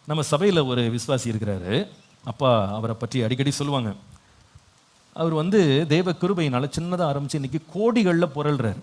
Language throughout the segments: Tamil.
நம்ம சபையில் ஒரு விசுவாசி இருக்கிறாரு. அப்பா அவரை பற்றி அடிக்கடி சொல்லுவாங்க. அவர் தேவ கிருபையினால சின்னதாக ஆரம்பித்து இன்றைக்கி கோடிகளில் புரள்றாரு.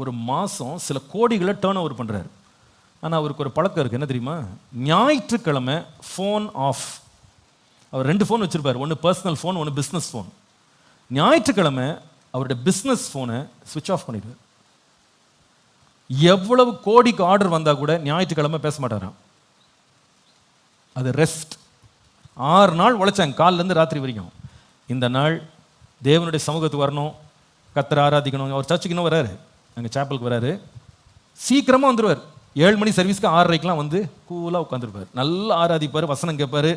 ஒரு மாதம் சில கோடிகளை டேர்ன் ஓவர் பண்ணுறாரு. ஆனால் அவருக்கு ஒரு பழக்கம் இருக்குது. என்ன தெரியுமா? ஞாயிற்றுக்கிழமை ஃபோன் ஆஃப். அவர் 2 ஃபோன் வச்சுருப்பார். ஒன்று பர்சனல் ஃபோன், ஒன்று பிஸ்னஸ் ஃபோன். ஞாயிற்றுக்கிழமை அவருடைய பிஸ்னஸ் ஃபோனை சுவிட்ச் ஆஃப் பண்ணிடுவார். எவ்வளவு கோடிக்கு ஆர்டர் வந்தால் கூட ஞாயிற்றுக்கிழமை பேச மாட்டாராம். அது ரெஸ்ட். 6 நாள் உழைச்சாங்க, காலிலேருந்து ராத்திரி வரைக்கும். இந்த நாள் தேவனுடைய சமூகத்துக்கு வரணும், கர்த்தரை ஆராதிக்கணும். அவர் சர்ச்சுக்கு இன்னும் வராரு, அங்கே சாப்பலுக்கு வராரு. சீக்கிரமாக வந்துடுவார். 7 மணி சர்வீஸ்க்கு 6:30க்கெலாம் கூலாக உட்காந்துருப்பார். நல்லா ஆராதிப்பார், வசனம் கேட்பார்,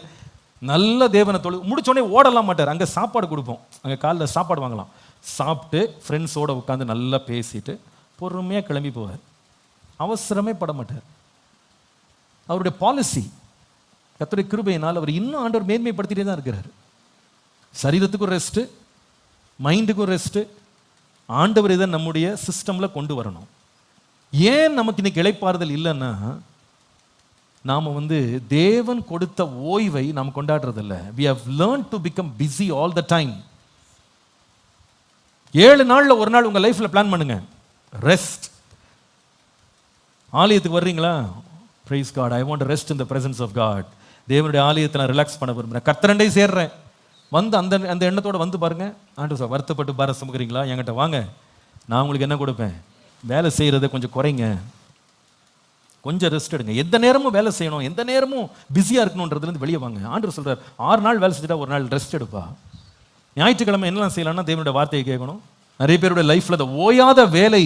நல்ல தேவனை முடிச்சோடனே ஓடலாம் மாட்டார். அங்கே சாப்பாடு கொடுப்போம், அங்கே காலையில் சாப்பாடு வாங்கலாம். சாப்பிட்டு ஃப்ரெண்ட்ஸோடு உட்காந்து நல்லா பேசிட்டு பொறுமையாக கிளம்பி போவார். அவசரமே பட மாட்டார். அவருடைய பாலிசி. கர்த்தருடைய கிருபையினால் அவர் இன்னும் ஆண்டவர் மேன்மைப்படுத்திட்டே தான் இருக்கிறார். சரீரத்துக்கும் ரெஸ்ட்டு, மைண்டுக்கும் ரெஸ்ட்டு. ஆண்டவர் இதை நம்முடைய சிஸ்டமில் கொண்டு வரணும். ஏன் நமக்கு இன்னைக்கு இளைப்பாறுதல் இல்லைன்னா, நாம் தேவன் கொடுத்த ஓய்வை நாம் கொண்டாடுறதில்ல. we have learned to become busy all the time. 7 நாளில் ஒரு நாள் உங்கள் லைஃப்பில் பிளான் பண்ணுங்க, ரெஸ்ட். ஆலயத்துக்கு வர்றீங்களா? praise God, I want to rest in the presence of God. தேவனுடைய ஆலயத்தை நான் ரிலாக்ஸ் பண்ண விரும்புகிறேன், கர்த்தரண்டை சேர்றேன். அந்த அந்த எண்ணத்தோடு பாருங்க. ஆண்டவர் சார் வருத்தப்பட்டு பார சுமக்கிறீங்களா? என்கிட்ட வாங்க, நான் உங்களுக்கு என்ன கொடுப்பேன்? வேலை செய்கிறத கொஞ்சம் குறைங்க, கொஞ்சம் ரெஸ்ட் எடுங்க. எந்த நேரமும் வேலை செய்யணும், எந்த நேரமும் பிஸியாக இருக்கணுன்றதுலேருந்து வெளியே வாங்க. ஆண்டவர் சொல்கிறார், 6 நாள் வேலை செஞ்சுட்டா 1 நாள் ரெஸ்ட் எடுப்பா. ஞாயிற்றுக்கிழமை என்னெல்லாம் செய்யலாம்னா தேவனுடைய வார்த்தையை கேட்கணும். நிறைய பேருடைய லைஃப்பில் அந்த ஓயாத வேலை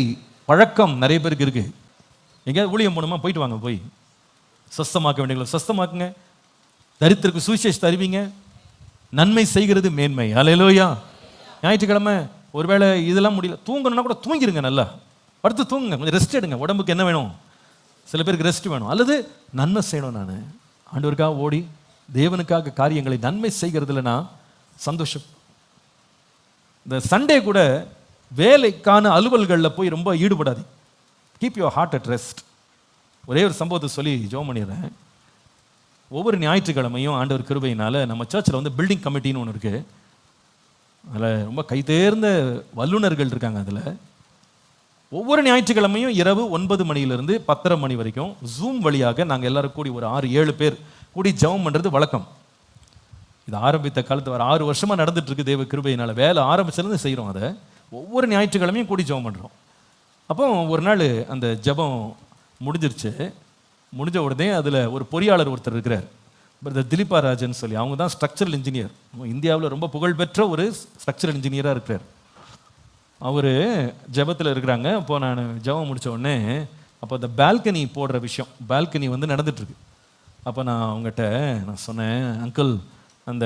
பழக்கம் நிறைய பேருக்கு இருக்குது. எங்கேயாவது ஊழியம் போகணுமா? போயிட்டு வாங்க, போய் சொஸ்தமாக்க வேண்டியவங்களை சொஸ்தமாக்குங்க. தரித்திற்கு சுவிசேஷத்தை அறிவிங்க. நன்மை செய்கிறது மேன்மை. அல்லேலூயா. ஞாயிற்றுக்கிழமை ஒருவேளை இதெல்லாம் முடியல, தூங்கணும்னா கூட தூங்கிடுங்க, நல்லா படுத்து தூங்குங்க, கொஞ்சம் ரெஸ்ட் எடுங்க. உடம்புக்கு என்ன வேணும்? சில பேருக்கு ரெஸ்ட் வேணும். அல்லது நன்மை செய்யணும். நான் ஆண்டவருக்காக ஓடி தேவனுக்காக காரியங்களை நன்மை செய்கிறதுல நான் சந்தோஷம். இந்த சண்டே கூட வேலைக்கான அலுவல்களில் போய் ரொம்ப ஈடுபடாது. Keep your heart at rest. ஒரே ஒரு சம்பவத்தை சொல்லி ஜெபம் பண்ணிடுறேன். ஒவ்வொரு ஞாயிற்றுக்கிழமையும் ஆண்டவர் கிருபையினால் நம்ம சர்ச்சில் பில்டிங் கமிட்டின்னு ஒன்று இருக்குது. அதில் ரொம்ப கைதேர்ந்த வல்லுநர்கள் இருக்காங்க. அதில் ஒவ்வொரு ஞாயிற்றுக்கிழமையும் இரவு 9 மணியிலிருந்து 10:30 மணி வரைக்கும் ஜூம் வழியாக நாங்கள் எல்லோரும் கூடி ஒரு 6-7 பேர் கூடி ஜெபம் பண்ணுறது வழக்கம். இது ஆரம்பித்த காலத்து வர 6 வருஷமாக நடந்துட்டுருக்கு. தேவ கிருபையினால் வேலை ஆரம்பிச்சிருந்து செய்கிறோம். அதை ஒவ்வொரு ஞாயிற்றுக்கிழமையும் கூடி ஜெபம் பண்ணுறோம். அப்போ ஒரு நாள் அந்த ஜெபம் முடிஞ்சிருச்சு. முடிஞ்ச உடனே அதில் ஒரு பொறியாளர் ஒருத்தர் இருக்கிறார், பிரதர் திலீபா ராஜன் சொல்லி. அவங்க தான் ஸ்ட்ரக்சரல் இன்ஜினியர், இந்தியாவில் ரொம்ப புகழ்பெற்ற ஒரு ஸ்ட்ரக்சரல் இன்ஜினியராக இருக்கிறார். அவர் ஜெபத்தில் இருக்கிறாங்க. அப்போது நான் ஜெபம் முடித்த உடனே அப்போ அந்த பால்கனி போடுற விஷயம், பால்கனி நடந்துட்டுருக்கு. அப்போ நான் அவங்ககிட்ட நான் சொன்னேன், அங்கிள் அந்த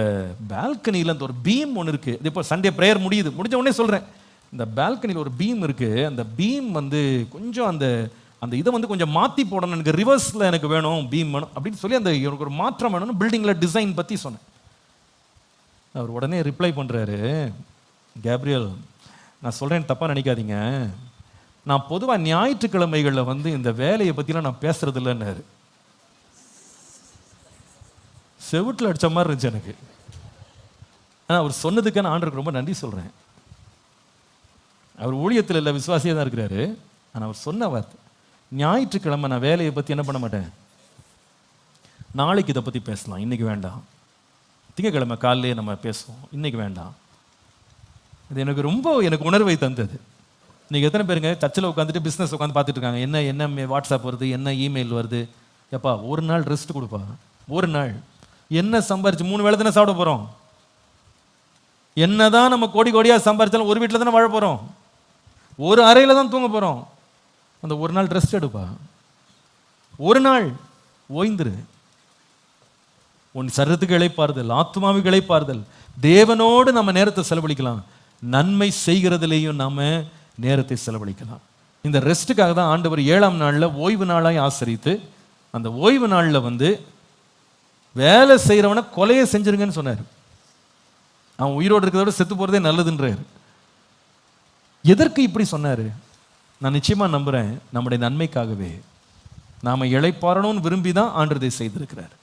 பால்கனியில் அந்த ஒரு பீம் ஒன்று இருக்குது. இது இப்போ சண்டே ப்ரேயர் முடிஞ்ச உடனே சொல்கிறேன், இந்த பால்கனியில் ஒரு பீம் இருக்குது, அந்த பீம் கொஞ்சம் அந்த அந்த இதை கொஞ்சம் மாற்றி போடணும், எனக்கு ரிவர்ஸில் எனக்கு வேணும், பீம் வேணும் அப்படின்னு சொல்லி அந்த எனக்கு ஒரு மாற்றம் வேணும்னு பில்டிங்கில் டிசைன் பற்றி சொன்னேன். அவர் உடனே ரிப்ளை பண்ணுறாரு, கேப்ரியல் நான் சொல்கிறேன் தப்பாக நினைக்காதீங்க, நான் பொதுவாக ஞாயிற்றுக்கிழமைகளில் இந்த வேலையை பற்றிலாம் நான் பேசுறது இல்லைன்னாரு. செவுட்டில் அடித்த மாதிரி இருந்துச்சு எனக்கு. ஆனால் அவர் சொன்னதுக்கு நான் ஆண்டவருக்கு ரொம்ப நன்றி சொல்கிறேன். அவர் ஊழியத்தில் இல்லை, விசுவாசியாக தான் இருக்கிறாரு. ஆனால் அவர் சொன்ன வார்த்தை, ஞாயிற்றுக்கிழமை நான் வேலையை பற்றி என்ன பண்ண மாட்டேன், நாளைக்கு இதை பற்றி பேசலாம், இன்றைக்கி வேண்டாம், திங்கக்கிழமை காலையிலே நம்ம பேசுவோம், இன்றைக்கி வேண்டாம். இது எனக்கு உணர்வை தந்தது. இன்றைக்கி எத்தனை பேருங்க சர்ச்சில் உட்காந்துட்டு பிஸ்னஸ் உட்காந்து பார்த்துட்டு இருக்காங்க, என்ன வாட்ஸ்அப் வருது, என்ன இமெயில் வருது. எப்பா ஒரு நாள் ரெஸ்ட் கொடுப்பா. ஒரு நாள் என்ன சம்பாரிச்சு 3 வேளை தானே சாப்பிட போகிறோம். என்னதான் நம்ம கோடி கோடியாக சம்பாரிச்சாலும் ஒரு வீட்டில் தானே வாழ போகிறோம், ஒரு அறையில் தான் தூங்க போகிறோம். அந்த ஒரு நாள் ரெஸ்ட் எடுப்பா. ஒரு நாள் ஓய்ந்துரு. உன் சரீரத்துக்கு இளைப்பாறுதல், ஆத்மாவுக்கு இளைப்பாறுதல். தேவனோடு நம்ம நேரத்தை செலவழிக்கலாம், நன்மை செய்கிறதுலேயும் நாம நேரத்தை செலவழிக்கலாம். இந்த ரெஸ்ட்டுக்காக தான் ஆண்டவர் 7ஆம் நாளில் ஓய்வு நாளாய் ஆசரித்து அந்த ஓய்வு நாளில் வேலை செய்கிறவனை கொலையை செஞ்சிருங்கன்னு சொன்னார். அவன் உயிரோடு இருக்கிறத விட செத்து போகிறதே நல்லதுன்றார். எதற்கு இப்படி சொன்னார்? நான் நிச்சயமாக நம்புகிறேன், நம்முடைய நன்மைக்காகவே. நாம் இளைப்பாறணும்னு விரும்பி தான் ஆண்டவர் செய்திருக்கிறார்.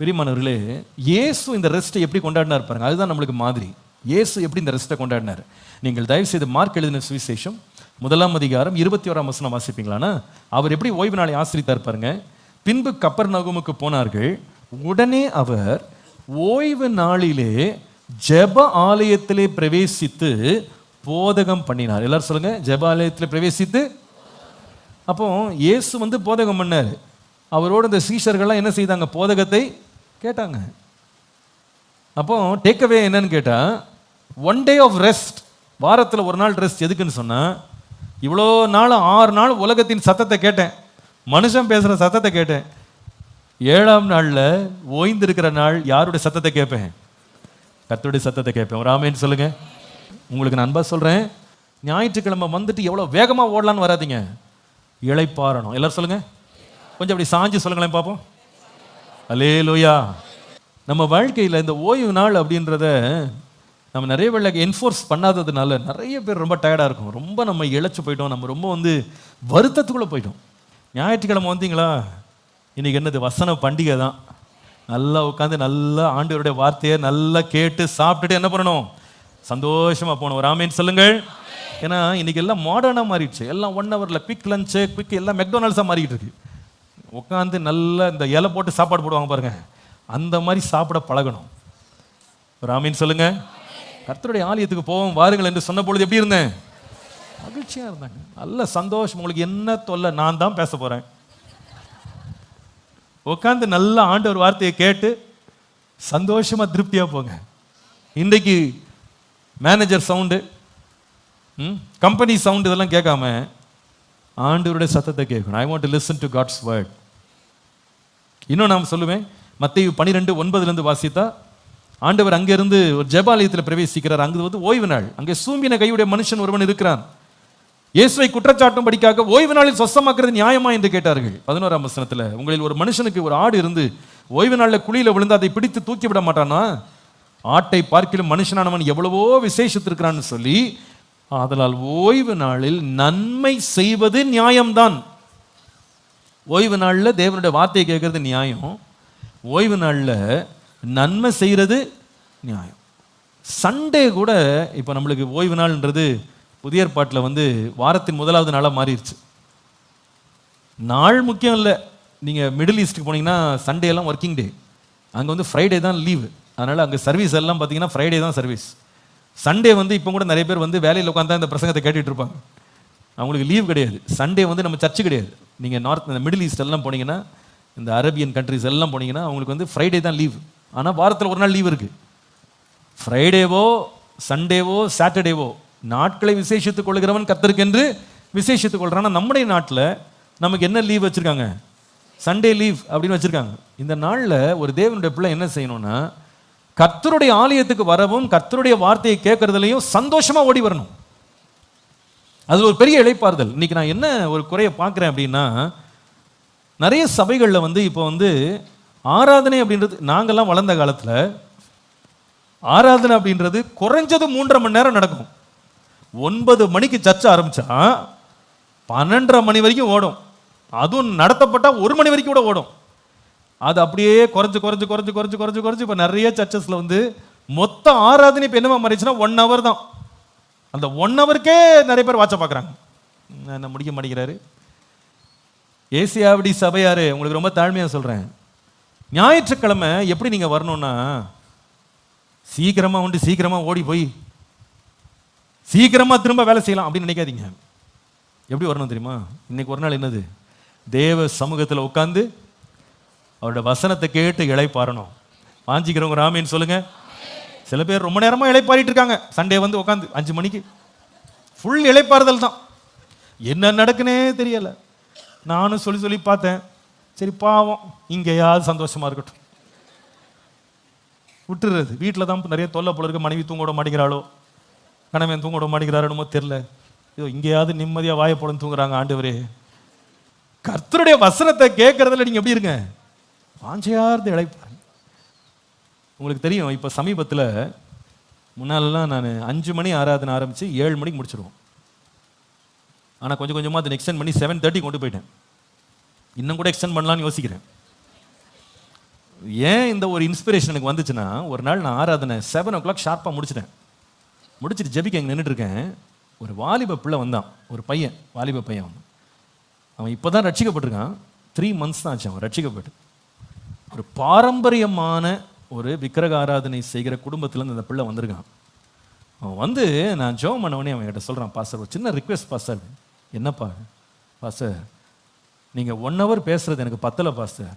பிரியமானவர்களே, இயேசு இந்த ரெஸ்ட்டை எப்படி கொண்டாடினார் பாருங்க, அதுதான் நம்மளுக்கு மாதிரி. இயேசு எப்படி இந்த ரெஸ்ட்டை கொண்டாடினார்? நீங்கள் தயவு செய்து மார்க் எழுதின சுவிசேஷம் 1 வாசிப்பீங்களானா, அவர் எப்படி ஓய்வு நாளை ஆசிரித்தார் பாருங்க. பின்பு கப்பர்நகூமுக்கு போனார்கள். உடனே அவர் ஓய்வு நாளிலே ஜெப ஆலயத்திலே பிரவேசித்து போதகம் பண்ணினார். எல்லாரும் சொல்லுங்க, ஜெப ஆலயத்தில் பிரவேசித்து. அப்போ இயேசு போதகம் பண்ணார். அவரோட இந்த சீஷர்கள்லாம் என்ன செய்தாங்க? போதகத்தை கேட்டாங்க. அப்போ டேக்அவே என்னன்னு கேட்டா, 1 day of rest, வாரத்தில் ஒரு நாள் ரெஸ்ட். எதுக்குன்னு சொன்னா, இவ்வளோ நாள் 6 நாள் உலகத்தின் சத்தத்தை கேட்டேன், மனுஷன் பேசுகிற சத்தத்தை கேட்டேன். 7ஆம் நாளில் ஓய்ந்திருக்கிற நாள் யாருடைய சத்தத்தை கேட்பேன்? கர்த்தருடைய சத்தத்தை கேட்பேன். ஒரு ஆமேன்னு சொல்லுங்க. உங்களுக்கு நான் அன்பா சொல்கிறேன், ஞாயிற்றுக்கிழமை எவ்வளோ வேகமாக ஓடலான்னு வராதிங்க, இளைப்பாறணும். எல்லாரும் சொல்லுங்க, கொஞ்சம் அப்படி சாஞ்சு சொல்லுங்களேன் பார்ப்போம். அல்லேலூயா. நம்ம வாழ்க்கையில் இந்த ஓய்வு நாள் அப்படின்றத நம்ம நிறைய வேளை என்ஃபோர்ஸ் பண்ணாததுனால நிறைய பேர் ரொம்ப டயர்டாக இருக்கும். ரொம்ப நம்ம இழைச்சி போயிட்டோம், நம்ம ரொம்ப வருத்தத்துக்குள்ளே போயிட்டோம். ஞாயிற்றுக்கிழமை வந்தீங்களா, இன்னைக்கு என்னது? வசன பண்டிகை தான். நல்லா உட்காந்து நல்லா ஆண்டவருடைய வார்த்தையை நல்லா கேட்டு சாப்பிட்டுட்டு என்ன பண்ணணும்? சந்தோஷமாக போகணும். ஒரு ஆமேன்னு சொல்லுங்கள். ஏன்னா இன்னைக்கு எல்லாம் மாடர்னாக மாறிடுச்சு. எல்லாம் 1 hourல குவிக் லஞ்சு, குவிக் எல்லாம் மெக்டொனால்ட்ஸாக மாறிக்கிட்டு இருக்கு. உட்காந்து நல்லா இந்த இலை போட்டு சாப்பாடு போடுவாங்க பாருங்க, அந்த மாதிரி சாப்பிட பழகணும். ஒரு ஆமீன் சொல்லுங்க. கர்த்தருடைய ஆலயத்துக்கு போவோம் வாருங்கள் என்று சொன்ன பொழுது எப்படி இருந்தேன்? மகிழ்ச்சியாக இருந்தாங்க, நல்ல சந்தோஷம். உங்களுக்கு என்ன தொல்லை? நான் தான் பேச போகிறேன். உட்காந்து நல்லா ஆண்டவர் வார்த்தையை கேட்டு சந்தோஷமாக திருப்தியாக போங்க. இன்றைக்கு மேனேஜர் சவுண்டு, கம்பெனி சவுண்டு இதெல்லாம் கேட்காம ஆண்டவருடைய சத்தத்தை கேட்கணும். I want to listen to God's word. இன்னும் நான் சொல்லுவேன், மத்தேயு 12:9 வாசித்தா, ஆண்டவர் அங்கிருந்து ஒரு ஜெபாலயத்தில் பிரவேசிக்கிறார். அங்கு ஓய்வு நாள். அங்கே சூம்பின கையுடைய மனுஷன் ஒருவன் இருக்கிறான். இயேசுவை குற்றச்சாட்டும்படிக்காக ஓய்வு நாளில் சொஸ்தமாக்குறது நியாயமா என்று கேட்டார்கள். 11ஆம் வசனத்தில், உங்களில் ஒரு மனுஷனுக்கு ஒரு ஆடு இருந்து ஓய்வு நாளில் குழியில் விழுந்து அதை பிடித்து தூக்கி விட மாட்டானா? ஆட்டை பார்க்கிலும் மனுஷனானவன் எவ்வளவோ விசேஷத்திருக்கிறான்னு சொல்லி, அதனால் ஓய்வு நாளில் நன்மை செய்வது நியாயம்தான். ஓய்வு நாளில் தேவனுடைய வார்த்தையை கேட்கறது நியாயம், ஓய்வு நாளில் நன்மை செய்கிறது நியாயம். சண்டே கூட இப்போ நம்மளுக்கு ஓய்வு நாள்ன்றது புதிய ஏற்பாட்டில் வாரத்தின் முதலாவது நாளாக மாறிடுச்சு. நாள் முக்கியம் இல்லை. நீங்கள் மிடில் ஈஸ்ட்டுக்கு போனீங்கன்னா சண்டே எல்லாம் ஒர்க்கிங் டே, அங்கே ஃப்ரைடே தான் லீவு. அதனால் அங்கே சர்வீஸ் எல்லாம் பார்த்தீங்கன்னா ஃப்ரைடே தான் சர்வீஸ். சண்டே இப்போ கூட நிறைய பேர் வேலையில் உட்காந்து இந்த பிரசங்கத்தை கேட்டுட்டு இருப்பாங்க, அவங்களுக்கு லீவ் கிடையாது. சண்டே நம்ம சர்ச்சு கிடையாது. நீங்கள் இந்த மிடில் ஈஸ்ட் எல்லாம் போனீங்கன்னா, இந்த அரேபியன் கண்ட்ரிஸ் எல்லாம் போனீங்கன்னா அவங்களுக்கு ஃப்ரைடே தான் லீவ். ஆனால் வாரத்தில் ஒரு நாள் லீவ் இருக்குது. ஃப்ரைடேவோ சண்டேவோ சாட்டர்டேவோ நாட்களை விசேஷித்துக் கொள்கிறவன் கர்த்தருக்கென்று விசேஷித்துக் கொள்கிறான். நம்முடைய நாட்டில் நமக்கு என்ன லீவ் வச்சுருக்காங்க? சண்டே லீவ் அப்படின்னு வச்சுருக்காங்க. இந்த நாளில் ஒரு தேவனுடைய பிள்ளை என்ன செய்யணும்னா, கர்த்தருடைய ஆலயத்துக்கு வரவும் கர்த்தருடைய வார்த்தையை கேட்கறதுலையும் சந்தோஷமாக ஓடி வரணும். அது ஒரு பெரிய இளைப்பாறுதல். இன்னைக்கு நான் என்ன ஒரு குறையை பார்க்குறேன் அப்படின்னா, நிறைய சபைகளில் இப்போ ஆராதனை அப்படின்றது, நாங்கள்லாம் வளர்ந்த காலத்தில் ஆராதனை அப்படின்றது குறைஞ்சது 3.5 மணி நேரம் நடக்கும். 9 மணிக்கு சர்ச்சை ஆரம்பிச்சா 12:30 மணி வரைக்கும் ஓடும். அதுவும் நடத்தப்பட்டால் 1 மணி வரைக்கும் கூட ஓடும். அது அப்படியே குறைஞ்சு குறைஞ்சு குறைஞ்சு குறைஞ்சு குறைஞ்சு குறைஞ்சு இப்போ நிறைய சர்ச்சஸில் மொத்த ஆராதனை இப்போ என்னமா மாறிச்சுன்னா 1 hour தான். அந்த 1 hourக்கே நிறைய பேர் வாட்ச பார்க்குறாங்க. என்ன முடிக்க மாட்டேங்கிறாரு. ஏசியாவடி சபையாரு, உங்களுக்கு ரொம்ப தாழ்மையாக சொல்கிறேன், ஞாயிற்றுக்கிழமை எப்படி நீங்கள் வரணும்னா, சீக்கிரமாக சீக்கிரமாக ஓடி போய் சீக்கிரமாக திரும்ப வேலை செய்யலாம் அப்படின்னு நினைக்காதீங்க. எப்படி வரணும் தெரியுமா? இன்னைக்கு ஒரு நாள் என்னது? தேவ சமூகத்தில் உட்காந்து அவரோட வசனத்தை கேட்டு இளைப்பாறணும். வாஞ்சிக்கிறவங்க ராமேன்னு சொல்லுங்க. சில பேர் ரொம்ப நேரமாக இளைப்பாறிட்டு இருக்காங்க. சண்டே உட்காந்து 5 மணிக்கு ஃபுல் இளைப்பாறுதல் தான். என்ன நடக்குன்னே தெரியலை. நானும் சொல்லி சொல்லி பார்த்தேன், சரி பாவம் இங்கேயாவது சந்தோஷமாக இருக்கட்டும், விட்டுறது. வீட்டில் தான் நிறைய தொல்லை போல இருக்கு. மனைவி தூங்க விட மாட்டேங்கிறாளோ, கணவன் தூங்க விட மாட்டேங்கிறாரோமோ தெரில, இதோ இங்கேயாவது நிம்மதியாக வாயப்படம் தூங்குறாங்க. ஆண்டவரே, கர்த்தருடைய வசனத்தை கேட்கறதுல நீங்கள் எப்படி இருங்க? வாஞ்சையார்ந்து இழைப்பாங்க. உங்களுக்கு தெரியும், இப்போ சமீபத்தில் முன்னாலெல்லாம் நான் 5 மணி ஆராதனை ஆரம்பித்து 7 மணிக்கு முடிச்சிடுவோம். ஆனால் கொஞ்சம் கொஞ்சமாக அதை எக்ஸ்டெண்ட் பண்ணி 7:30 கொண்டு போயிட்டேன். இன்னும் கூட எக்ஸ்டெண்ட் பண்ணலான்னு யோசிக்கிறேன். ஏன் இந்த ஒரு இன்ஸ்பிரேஷன் எனக்கு வந்துச்சுன்னா, ஒரு நாள் நான் ஆராதனை 7 o'clock ஷார்ப்பாக முடிச்சிட்டேன். முடிச்சுட்டு ஜெபிக்க இங்கே நின்றுட்டு இருக்கேன். ஒரு வாலிப பிள்ளை வந்தான், ஒரு பையன், வாலிப பையன். அவன் இப்போ தான் ரட்சிக்கப்பட்டிருக்கான். 3 months தான் ஆச்சு அவன் ரட்சிக்கப்பட்டு. ஒரு பாரம்பரியமான ஒரு விக்கிரக ஆராதனை செய்கிற குடும்பத்துலேருந்து அந்த பிள்ளை வந்திருக்கான். அவன் வந்து நான் ஜெபம் பண்ணவனே அவன் கிட்ட சொல்கிறான், பாஸ்டர் ஒரு சின்ன ரிக்வெஸ்ட் பாஸ்டர். என்னப்பா பாஸ்டர், நீங்கள் 1 hour பேசுகிறது எனக்கு பத்தலை பாஸ்டர்,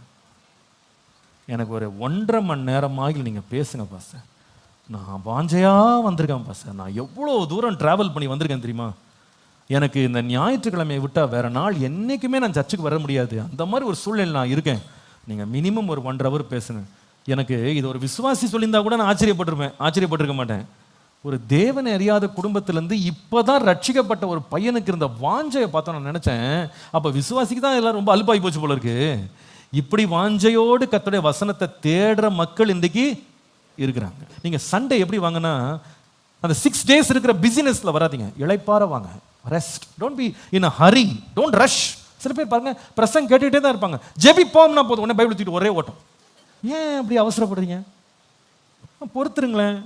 எனக்கு ஒரு 1.5 மணி நேரமாக நீங்கள் பேசுங்க பாஸ்டர். நான் வாஞ்சையாக வந்திருக்கேன் பாஸ்டர், நான் எவ்வளோ தூரம் ட்ராவல் பண்ணி வந்திருக்கேன் தெரியுமா, எனக்கு இந்த ஞாயிற்றுக்கிழமையை விட்டால் வேறு நாள் என்றைக்குமே நான் சர்ச்சுக்கு வர முடியாது, அந்த மாதிரி ஒரு சூழ்நிலை நான் இருக்கேன், நீங்கள் மினிமம் ஒரு 1.5 hour பேசுங்க. எனக்கு இது ஒரு விசுவாசி சொல்லியிருந்தா கூட நான் ஆச்சரியப்பட்டிருக்க மாட்டேன். ஒரு தேவனை அறியாத குடும்பத்திலேருந்து இப்போ தான் ரட்சிக்கப்பட்ட ஒரு பையனுக்கு இருந்த வாஞ்சையை பார்த்தோம். நான் நினச்சேன், அப்போ விசுவாசிக்கு தான் எல்லாம் ரொம்ப அலுப்பாகி போச்சு போல இருக்கு. இப்படி வாஞ்சையோடு கர்த்தருடைய வசனத்தை தேடுற மக்கள் இன்றைக்கு இருக்கிறாங்க. நீங்கள் சண்டே எப்படி வாங்கன்னா, அந்த 6 days இருக்கிற பிசினஸில் வராதிங்க, இளைப்பாற வாங்க. Rest, don't be in a Hari, don't rush. சில பேர் பாருங்க பிரசங்க கேட்டுகிட்டே தான் இருப்பாங்க, ஜெபிப்போம்னா போதும் உடனே பைபிள் தூக்கிட்டு ஒரே ஓட்டம். ஏன் அப்படி அவசரப்படுறீங்க? பொறுத்துருங்களேன்,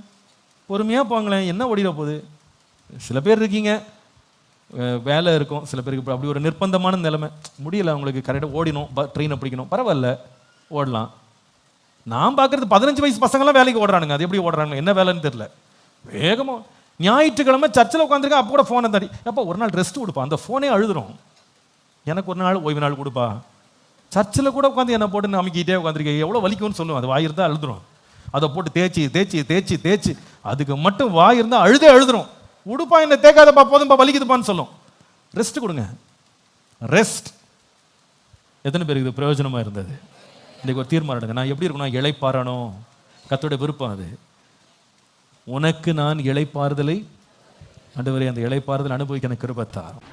பொறுமையாக போங்களேன், என்ன ஓடிட போகுது. சில பேர் இருக்கீங்க வேலை இருக்கும், சில பேருக்கு இப்போ அப்படி ஒரு நிர்பந்தமான நிலைமை, முடியலை அவங்களுக்கு, கரெக்டாக ஓடினோம், ட்ரெயினை பிடிக்கணும், பரவாயில்ல ஓடலாம். நான் பார்க்குறது 15 வயசு பசங்களாம் வேலைக்கு ஓடுறானுங்க. அது எப்படி ஓடுறாங்க, என்ன வேலைன்னு தெரியல. வேகமாக ஞாயிற்றுக்கிழமை சர்ச்சில் உட்காந்துருக்கேன், அப்போ கூட ஃபோனை தாடி, அப்போ ஒரு நாள் ரெஸ்ட் கொடுப்பா, அந்த ஃபோனே அழுதுரும். எனக்கு ஒரு நாள் ஓய்வு நாள் கொடுப்பா. சர்ச்சில் கூட உட்காந்து என்ன போட்டு அமைக்கிட்டே உட்காந்துருக்கேன், எவ்வளோ வலிக்கும்னு சொல்லுவோம். அது வாயிருந்தால் அழுதுரும். அதை போட்டு தேய்ச்சி தேய்ச்சி தேய்ச்சி தேய்ச்சி அதுக்கு மட்டும் வாயிருந்தால் அழுதுரும். உடுப்பா என்ன தேக்காதப்பா, போதும்பா வலிக்குதுப்பான்னு சொல்லும். ரெஸ்ட் கொடுங்க, ரெஸ்ட். எத்தனை பேருக்கு இது பிரயோஜனமாக இருந்தது? இன்றைக்கு ஒரு தீர்மானம் எடுங்க, நான் எப்படி இருக்கணும், இளைப்பாறணும். கர்த்தருடைய விருப்பம் அது. உனக்கு நான் இளைப்பாறுதலை, ஆண்டவரே அந்த இளைப்பாறுதல் அனுபவிக்க எனக்கு கிருபை தாரும்.